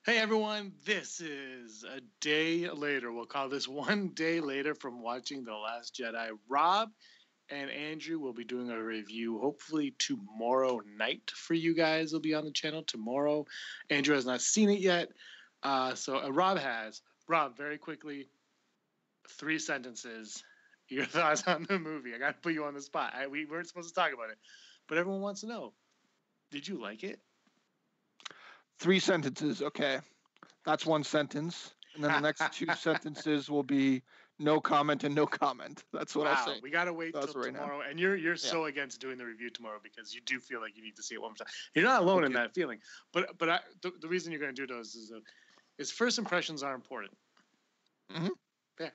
Hey everyone, this is a day later. We'll call this one day later from watching The Last Jedi. Rob and Andrew will be doing a review hopefully tomorrow night for you guys. Will be on the channel tomorrow. Andrew has not seen it yet, so Rob has. Rob, very quickly, 3 sentences. Your thoughts on the movie. I got to put you on the spot. We weren't supposed to talk about it, but everyone wants to know. Did you like it? 3 sentences. Okay. That's 1 sentence. And then the next 2 sentences will be no comment and no comment. That's what I'll say. We got to wait till tomorrow. Now. And you're so against doing the review tomorrow because you do feel like you need to see it one more time. You're not alone in that feeling. But the reason you're going to do those is first impressions are important. Mm-hmm. Yeah.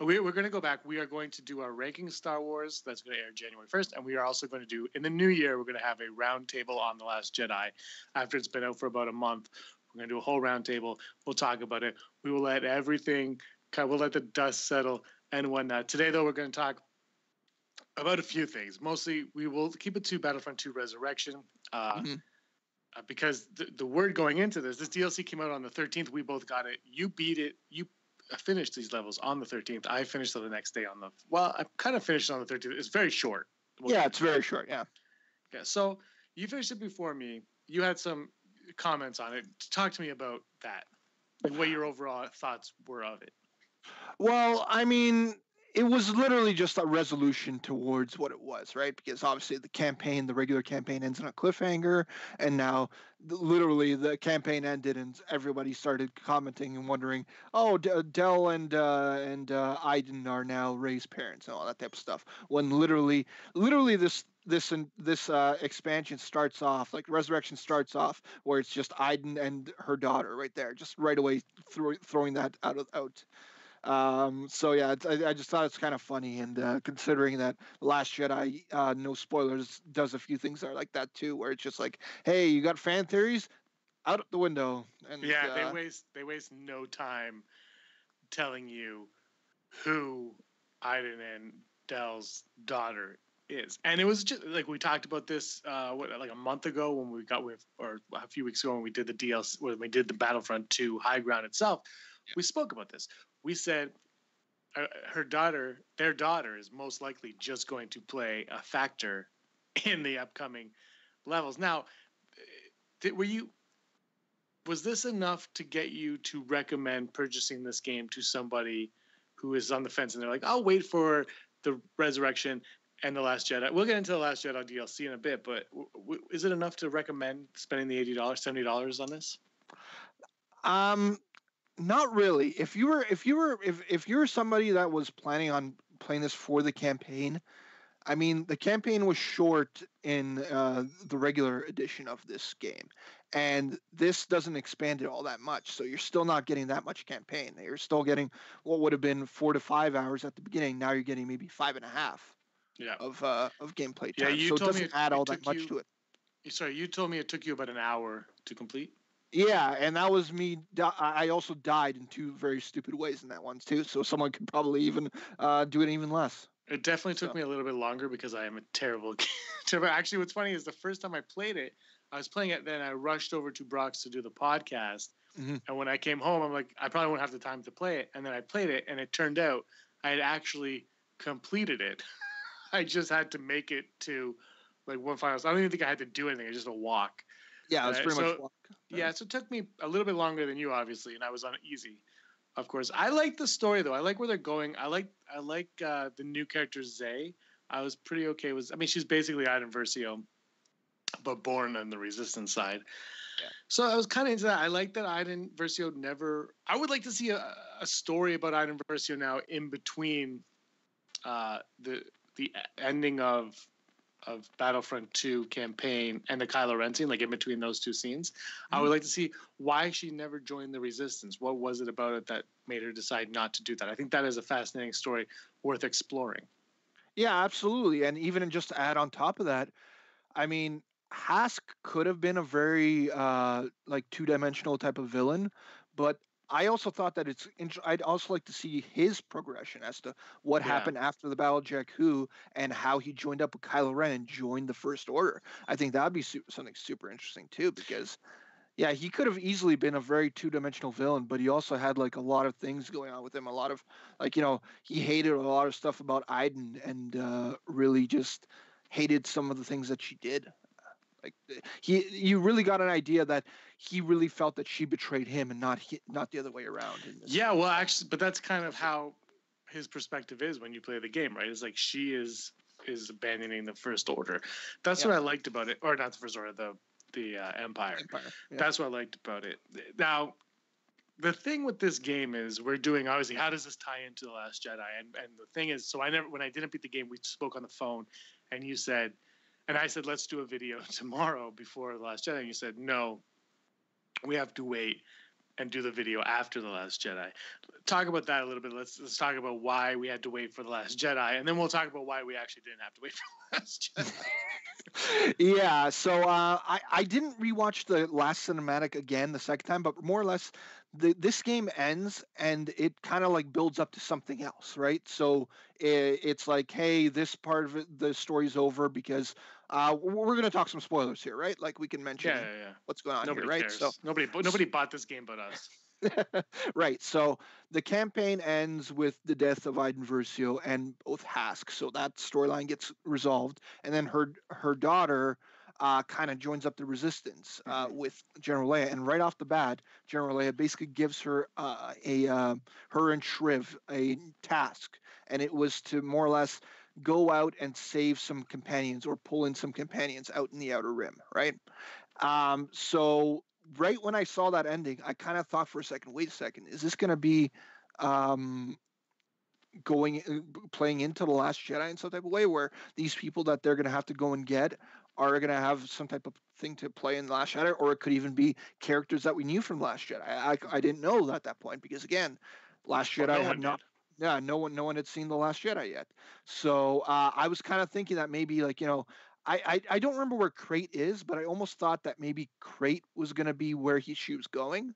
We're going to go back. We are going to do our ranking Star Wars. That's going to air January 1st. And we are also going to do, in the new year, we're going to have a round table on The Last Jedi. After it's been out for about a month, we're going to do a whole round table. We'll talk about it. We will let we'll let the dust settle and whatnot. Today, though, we're going to talk about a few things. Mostly, we will keep it to Battlefront 2 Resurrection. Because the word going into this DLC came out on the 13th. We both got it. You beat it. You finished these levels on the 13th. I finished on the next day I kind of finished on the 13th. It's very short. It's very short. Yeah. Okay. So you finished it before me. You had some comments on it. Talk to me about that. Like what your overall thoughts were of it. Well, I mean, it was literally just a resolution towards what it was, right? Because obviously the regular campaign ends on a cliffhanger, and now literally the campaign ended, and everybody started commenting and wondering, oh, Del and Aiden are now Rey's parents and all that type of stuff. When literally this expansion starts off, like Resurrection starts off, where it's just Aiden and her daughter right there, just right away throwing that out. So yeah, I just thought it's kind of funny, and considering that Last Jedi, no spoilers, does a few things that are like that too, where it's just like, hey, you got fan theories, out the window. And yeah, they waste no time telling you who Aiden and Del's daughter is. And it was just like we talked about this like a month ago when we got or a few weeks ago when we did the DLC, when we did the Battlefront 2 High Ground itself. Yeah. We spoke about this. We said their daughter is most likely just going to play a factor in the upcoming levels. Now, was this enough to get you to recommend purchasing this game to somebody who is on the fence and they're like, I'll wait for the Resurrection and The Last Jedi? We'll get into The Last Jedi DLC in a bit, but is it enough to recommend spending the $80, $70 on this? Not really. If you're somebody that was planning on playing this for the campaign, I mean, the campaign was short in the regular edition of this game, and this doesn't expand it all that much. So you're still not getting that much campaign. You're still getting what would have been 4 to 5 hours at the beginning. Now you're getting maybe 5.5 of gameplay time. Yeah, so it doesn't add all that much to it. Sorry, you told me it took you about an hour to complete. Yeah, and that was me. I also died in 2 very stupid ways in that one too. So someone could probably even do it even less. It definitely took me a little bit longer because I am a terrible. Actually, what's funny is the first time I played it, I was playing it. Then I rushed over to Brock's to do the podcast, and when I came home, I'm like, I probably won't have the time to play it. And then I played it, and it turned out I had actually completed it. I just had to make it to like one final. I don't even think I had to do anything. It was just a walk. Yeah, it was pretty much walk. Yeah, so it took me a little bit longer than you, obviously, and I was on easy, of course. I like the story, though. I like where they're going. I like the new character, Zay. I was pretty okay with... I mean, she's basically Iden Versio, but born on the Resistance side. Yeah. So I was kind of into that. I like that Iden Versio never... I would like to see a story about Iden Versio now in between the ending of Battlefront 2 campaign and the Kylo Ren scene, like in between those 2 scenes. Mm-hmm. I would like to see why she never joined the Resistance. What was it about it that made her decide not to do that? I think that is a fascinating story worth exploring. Yeah, absolutely. And even just to add on top of that, I mean, Hask could have been a very like 2-dimensional type of villain, but I also thought that I'd also like to see his progression as to what happened after the Battle of Jakku and how he joined up with Kylo Ren and joined the First Order. I think that would be something super interesting too, because Yeah, he could have easily been a very two-dimensional villain, but he also had like a lot of things going on with him. A lot of like, he hated a lot of stuff about Aiden and really just hated some of the things that she did. Like you really got an idea that he really felt that she betrayed him and not the other way around in this. Yeah, well, actually, but that's kind of how his perspective is when you play the game, right? It's like she is abandoning the First Order. That's what I liked about it, or not the First Order, the Empire. Yeah. That's what I liked about it. Now, the thing with this game is we're doing obviously how does this tie into the Last Jedi? And the thing is, so when I didn't beat the game, we spoke on the phone, and you said, and I said let's do a video tomorrow before the Last Jedi. And you said no, we have to wait and do the video after the Last Jedi. Talk about that a little bit. Let's talk about why we had to wait for the Last Jedi, and then we'll talk about why we actually didn't have to wait for the Last Jedi. Yeah, so I didn't rewatch the last cinematic again the second time, but more or less this game ends and it kind of like builds up to something else, right? So it's like, hey, this part of the story's over because we're going to talk some spoilers here, right? Like we can mention what's going on Nobody here, right? cares. So nobody bought this game but us. Right. So the campaign ends with the death of Iden Versio and both Hask. So that storyline gets resolved, and then her daughter kind of joins up the resistance with General Leia. And right off the bat, General Leia basically gives her her and Shriv a task, and it was to more or less go out and save some companions or pull in some companions out in the Outer Rim. Right. So right when I saw that ending, I kind of thought for a second, wait a second, is this going to be playing into the Last Jedi in some type of way where these people that they're going to have to go and get are going to have some type of thing to play in the Last Jedi, or it could even be characters that we knew from Last Jedi. I didn't know at that point because again, Last Jedi had not. Yeah, no one had seen the Last Jedi yet. So I was kind of thinking that maybe like I don't remember where Crate is, but I almost thought that maybe Crate was going to be where she was going,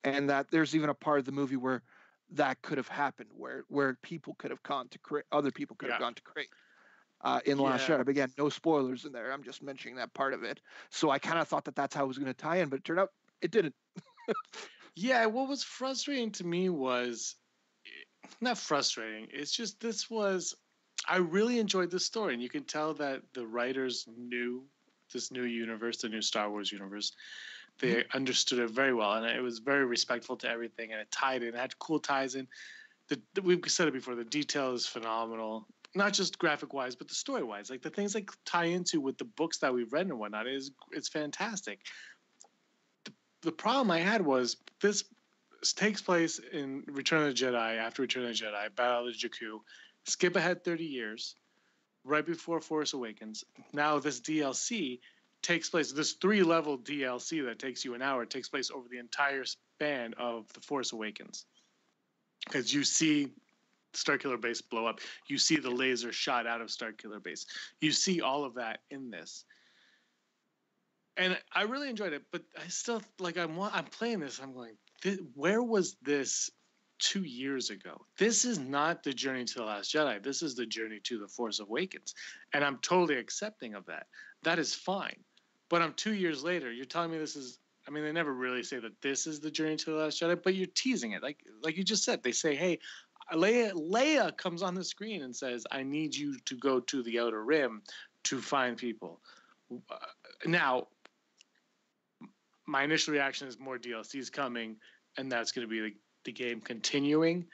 and that there's even a part of the movie where that could have happened, where people could have gone to Crate, other people could have gone to Crate in Last Jedi. But again, no spoilers in there. I'm just mentioning that part of it. So I kind of thought that that's how it was going to tie in, but it turned out it didn't. Yeah, what was frustrating to me was not frustrating. It's just I really enjoyed this story, and you can tell that the writers knew this new universe, the new Star Wars universe. They understood it very well, and it was very respectful to everything, and it tied in. It had cool ties in. We've said it before. The detail is phenomenal, not just graphic-wise, but the story-wise. Like the things that tie into with the books that we've read and whatnot it's fantastic. The problem I had was this takes place in Return of the Jedi, after Return of the Jedi, Battle of Jakku. Skip ahead 30 years, right before Force Awakens. Now this DLC takes place, this 3-level DLC that takes you an hour, takes place over the entire span of The Force Awakens. Because you see Starkiller Base blow up. You see the laser shot out of Starkiller Base. You see all of that in this. And I really enjoyed it, but I still, like, I'm playing this, I'm going, where was this 2 years ago? This is not the journey to the Last Jedi. This is the journey to the Force Awakens. And I'm totally accepting of that. That is fine. But I'm 2 years later, you're telling me this is, I mean, they never really say that this is the journey to the Last Jedi, but you're teasing it. Like you just said, they say, hey, Leia comes on the screen and says, I need you to go to the Outer Rim to find people. Now, my initial reaction is more DLCs coming, and that's going to be the game continuing.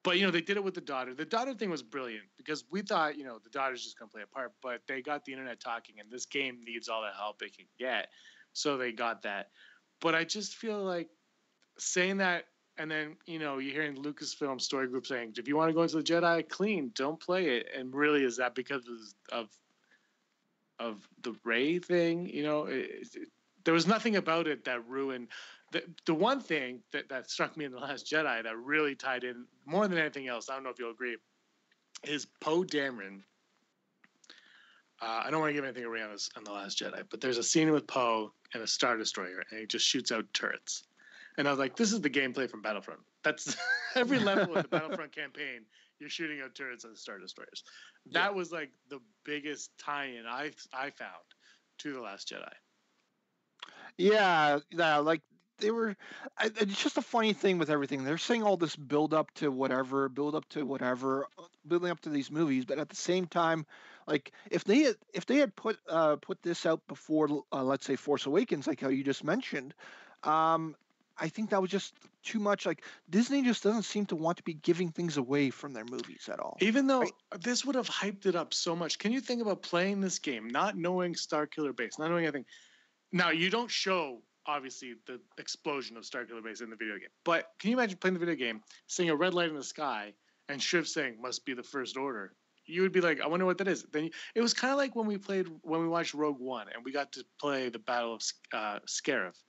But, they did it with the daughter. The daughter thing was brilliant because we thought, the daughter's just going to play a part, but they got the internet talking, and this game needs all the help it can get. So they got that. But I just feel like saying that, and then, you're hearing Lucasfilm Story Group saying, if you want to go into the Jedi, clean, don't play it. And really, is that because of the Rey thing? There was nothing about it that ruined. The one thing that struck me in The Last Jedi that really tied in more than anything else, I don't know if you'll agree, is Poe Dameron. I don't want to give anything away on The Last Jedi, but there's a scene with Poe and a Star Destroyer, and he just shoots out turrets. And I was like, this is the gameplay from Battlefront. That's every level of the Battlefront campaign, you're shooting out turrets and Star Destroyers. That was like the biggest tie-in I found to The Last Jedi. Yeah, like they were. It's just a funny thing with everything. They're saying all this build up to whatever, building up to these movies, but at the same time, like if they had put this out before, let's say Force Awakens, like how you just mentioned, um, I think that was just too much. Like Disney just doesn't seem to want to be giving things away from their movies at all. Even though Right? this would have hyped it up so much. Can you think about playing this game, not knowing Starkiller Base, not knowing anything? Now, you don't show, obviously, the explosion of Starkiller Base in the video game. But can you imagine playing the video game, seeing a red light in the sky, and Shiv saying, must be the First Order? You would be like, I wonder what that is. Then it was kind of like when we watched Rogue One, and we got to play the Battle of Scarif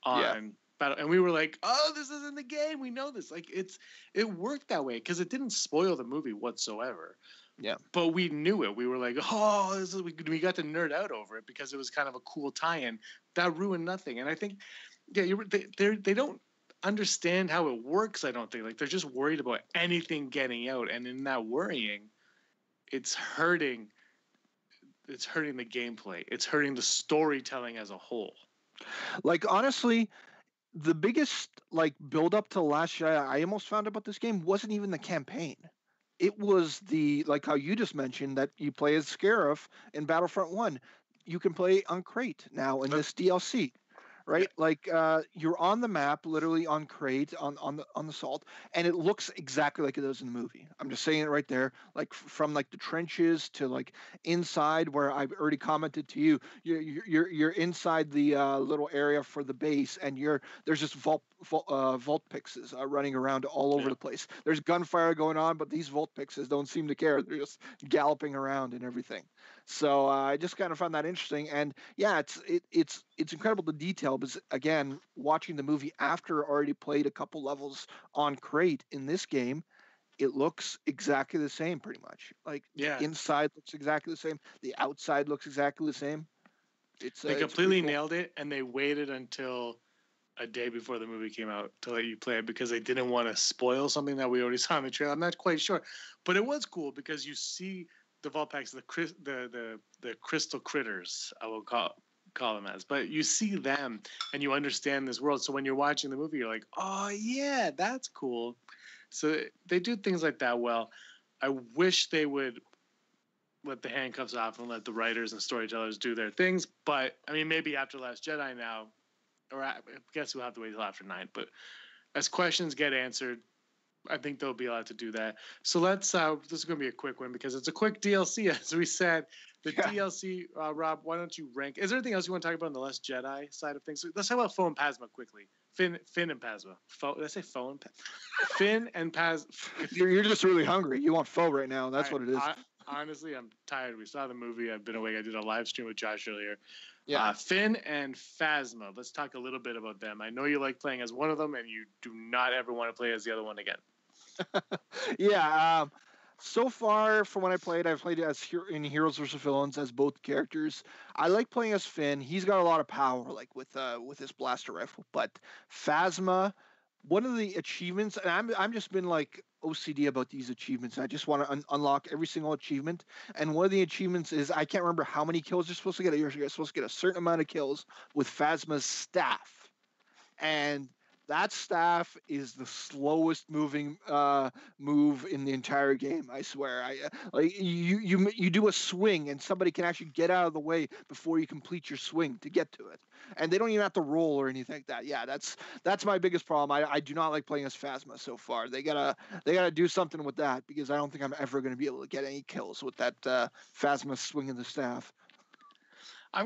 on Battle, and we were like, oh, this is in the game. We know this. Like, it worked that way because it didn't spoil the movie whatsoever. Yeah. But we knew it. We were like, oh, we got to nerd out over it because it was kind of a cool tie-in. That ruined nothing. And I think, yeah, they don't understand how it works, I don't think. Like, they're just worried about anything getting out. And in that worrying, it's hurting the gameplay. It's hurting the storytelling as a whole. Like, honestly, the biggest like build up to Last Jedi I almost found about this game wasn't even the campaign. It was the like how you just mentioned that you play as Scarif in Battlefront 1. You can play on Crate now in this DLC. Right? Yeah. Like you're on the map, literally on Crate, on the Salt, and it looks exactly like it does in the movie. I'm just saying it right there. Like from like the trenches to like inside where I've already commented to you. You're inside the little area for the base, and there's just vault pixes running around all over the place. There's gunfire going on, but these vault pixes don't seem to care. They're just galloping around and everything. So I just kind of found that interesting, and yeah, it's incredible the detail. Because again, watching the movie after already played a couple levels on Crate in this game, it looks exactly the same, pretty much. Like the inside looks exactly the same, the outside looks exactly the same. They completely nailed it, and they waited until a day before the movie came out to let you play it because they didn't want to spoil something that we already saw in the trailer. I'm not quite sure, but it was cool because you see the vault packs, the crystal critters, I will call them as, but you see them and you understand this world. So when you're watching the movie, you're like, oh yeah, that's cool. So they do things like that well. I wish they would let the handcuffs off and let the writers and storytellers do their things. But I mean, maybe after Last Jedi now, or I guess we'll have to wait till after 9. But as questions get answered, I think they'll be allowed to do that. So let's. This is going to be a quick one because it's a quick DLC, as we said. The DLC, Rob. Why don't you rank? Is there anything else you want to talk about on the Last Jedi side of things? Let's talk about Foe and Phasma quickly. Finn and Phasma. Did I say Foe and Finn and Phasma? You're just really hungry. You want Foe right now. That's what it is. Honestly, I'm tired. We saw the movie. I've been awake. I did a live stream with Josh earlier. Yeah. Finn and Phasma. Let's talk a little bit about them. I know you like playing as one of them, and you do not ever want to play as the other one again. Yeah. So far, from when I've played as in Heroes vs. Villains as both characters. I like playing as Finn. He's got a lot of power, like with his blaster rifle. But Phasma, one of the achievements, and I'm just been like OCD about these achievements. I just want to unlock every single achievement. And one of the achievements is I can't remember how many kills you're supposed to get. You're supposed to get a certain amount of kills with Phasma's staff, and that staff is the slowest moving move in the entire game. I swear. Like you do a swing and somebody can actually get out of the way before you complete your swing to get to it, and they don't even have to roll or anything like that. Yeah, that's my biggest problem. I do not like playing as Phasma so far. They gotta do something with that because I don't think I'm ever going to be able to get any kills with that Phasma swinging the staff. I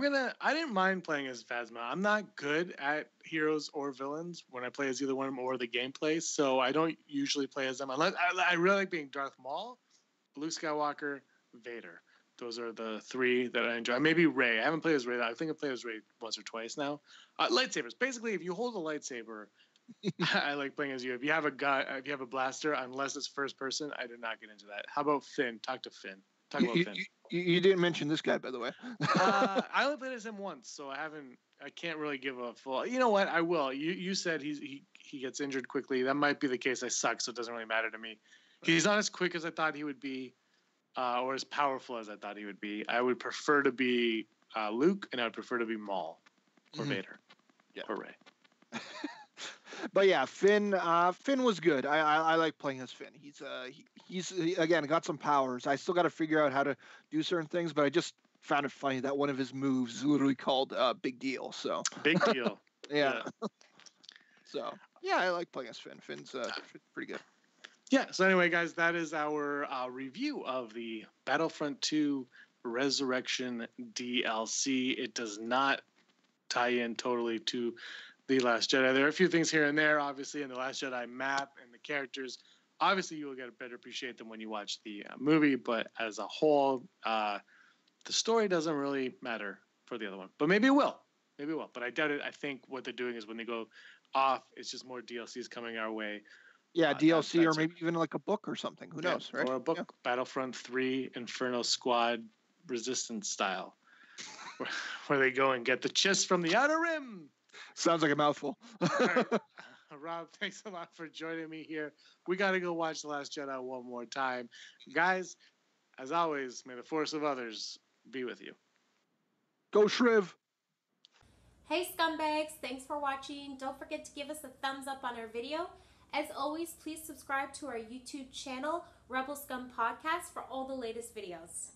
didn't mind playing as Phasma. I'm not good at heroes or villains when I play as either one of them or the gameplay, so I don't usually play as them. Unless I really like being Darth Maul, Luke Skywalker, Vader. Those are the 3 that I enjoy. Maybe Rey. I haven't played as Rey. I think I've played as Rey once or twice now. Lightsabers. Basically, if you hold a lightsaber, I like playing as you. If you have a blaster, unless it's first person, I do not get into that. How about Finn? Talk to Finn. Talk about Finn. You didn't mention this guy, by the way. I only played as him once, so I can't really give a full. You know what? I will. You said he gets injured quickly. That might be the case. I suck, so it doesn't really matter to me. He's not as quick as I thought he would be, or as powerful as I thought he would be. I would prefer to be Luke, and I would prefer to be Maul or Vader. Yeah. Hooray. But yeah, Finn was good. I like playing as Finn. He's again got some powers. I still got to figure out how to do certain things, but I just found it funny that one of his moves is literally called Big Deal. So Big deal. yeah. So yeah, I like playing as Finn. Finn's pretty good. Yeah. So anyway, guys, that is our review of the Battlefront 2 Resurrection DLC. It does not tie in totally to The Last Jedi. There are a few things here and there, obviously, in The Last Jedi map and the characters. Obviously, you will get a better appreciate them when you watch the movie, but as a whole, the story doesn't really matter for the other one. But maybe it will. Maybe it will. But I doubt it. I think what they're doing is when they go off, it's just more DLCs coming our way. Yeah, DLC or maybe even like a book or something. Who knows, right? Or a book, Battlefront 3 Inferno Squad Resistance style, where they go and get the chest from the Outer Rim. Sounds like a mouthful. Right. Rob, thanks a lot for joining me here. We got to go watch The Last Jedi one more time. Guys, as always, may the force of others be with you. Go Shriv! Hey scumbags, thanks for watching. Don't forget to give us a thumbs up on our video. As always, please subscribe to our YouTube channel, Rebel Scum Podcast, for all the latest videos.